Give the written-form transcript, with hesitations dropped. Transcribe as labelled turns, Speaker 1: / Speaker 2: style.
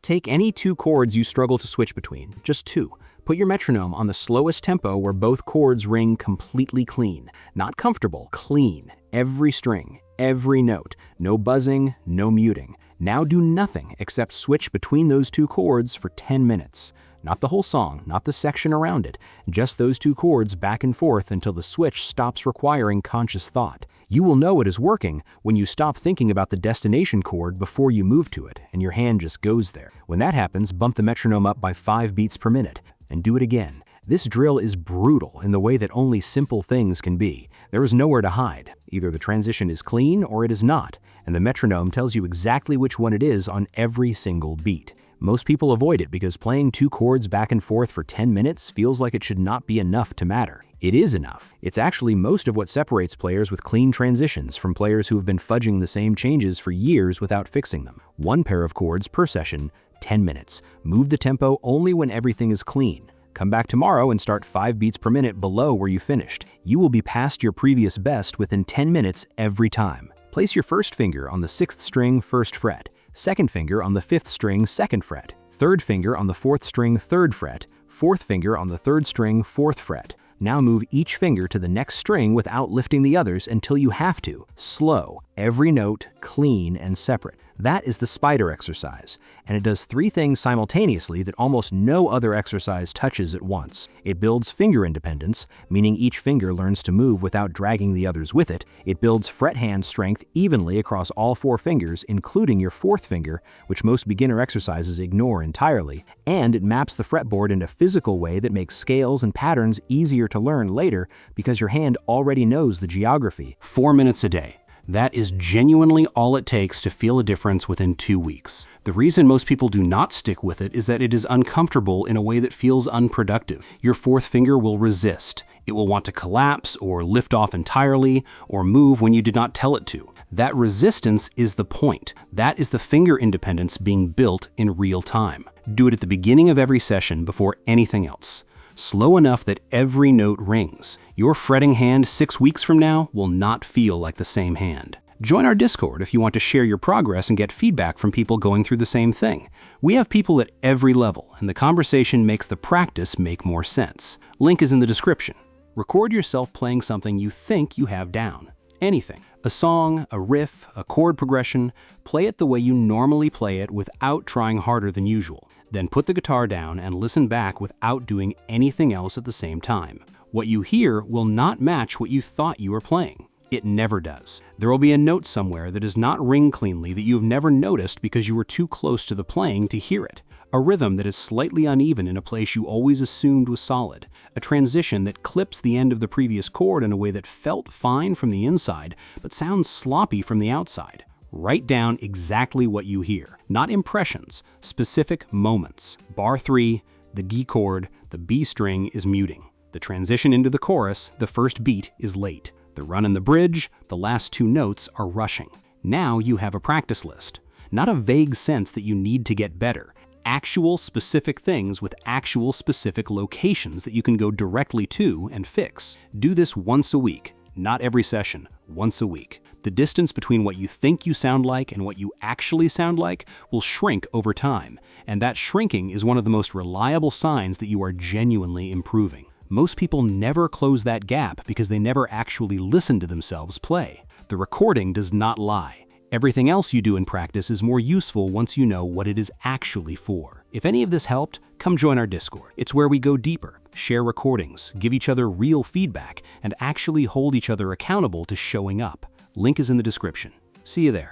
Speaker 1: Take any two chords you struggle to switch between, just two. Put your metronome on the slowest tempo where both chords ring completely clean. Not comfortable, clean. Every string, every note. No buzzing, no muting. Now do nothing except switch between those two chords for 10 minutes. Not the whole song, not the section around it. Just those two chords back and forth until the switch stops requiring conscious thought. You will know it is working when you stop thinking about the destination chord before you move to it, and your hand just goes there. When that happens, bump the metronome up by 5 beats per minute, and do it again. This drill is brutal in the way that only simple things can be. There is nowhere to hide. Either the transition is clean or it is not, and the metronome tells you exactly which one it is on every single beat. Most people avoid it because playing two chords back and forth for 10 minutes feels like it should not be enough to matter. It is enough. It's actually most of what separates players with clean transitions from players who have been fudging the same changes for years without fixing them. One pair of chords per session, 10 minutes. Move the tempo only when everything is clean. Come back tomorrow and start 5 beats per minute below where you finished. You will be past your previous best within 10 minutes every time. Place your first finger on the 6th string, 1st fret. Second finger on the 5th string, 2nd fret. Third finger on the 4th string, 3rd fret. Fourth finger on the 3rd string, 4th fret. Now move each finger to the next string without lifting the others until you have to. Slow, every note, clean and separate. That is the spider exercise, and it does 3 things simultaneously that almost no other exercise touches at once. It builds finger independence, meaning each finger learns to move without dragging the others with it. It builds fret hand strength evenly across all 4 fingers, including your 4th finger, which most beginner exercises ignore entirely. And it maps the fretboard in a physical way that makes scales and patterns easier to learn later because your hand already knows the geography. 4 minutes a day. That is genuinely all it takes to feel a difference within 2 weeks. The reason most people do not stick with it is that it is uncomfortable in a way that feels unproductive. Your 4th finger will resist. It will want to collapse or lift off entirely or move when you did not tell it to. That resistance is the point. That is the finger independence being built in real time. Do it at the beginning of every session before anything else. Slow enough that every note rings. Your fretting hand 6 weeks from now will not feel like the same hand. Join our Discord if you want to share your progress and get feedback from people going through the same thing. We have people at every level, and the conversation makes the practice make more sense. Link is in the description. Record yourself playing something you think you have down. Anything. A song, a riff, a chord progression. Play it the way you normally play it without trying harder than usual. Then put the guitar down and listen back without doing anything else at the same time. What you hear will not match what you thought you were playing. It never does. There will be a note somewhere that does not ring cleanly that you have never noticed because you were too close to the playing to hear it. A rhythm that is slightly uneven in a place you always assumed was solid. A transition that clips the end of the previous chord in a way that felt fine from the inside, but sounds sloppy from the outside. Write down exactly what you hear, not impressions, specific moments. Bar 3, the G chord, the B string is muting. The transition into the chorus, the first beat is late. The run in the bridge, the last 2 notes are rushing. Now you have a practice list, not a vague sense that you need to get better. Actual specific things with actual specific locations that you can go directly to and fix. Do this once a week, not every session, once a week. The distance between what you think you sound like and what you actually sound like will shrink over time, and that shrinking is one of the most reliable signs that you are genuinely improving. Most people never close that gap because they never actually listen to themselves play. The recording does not lie. Everything else you do in practice is more useful once you know what it is actually for. If any of this helped, come join our Discord. It's where we go deeper, share recordings, give each other real feedback, and actually hold each other accountable to showing up. Link is in the description. See you there.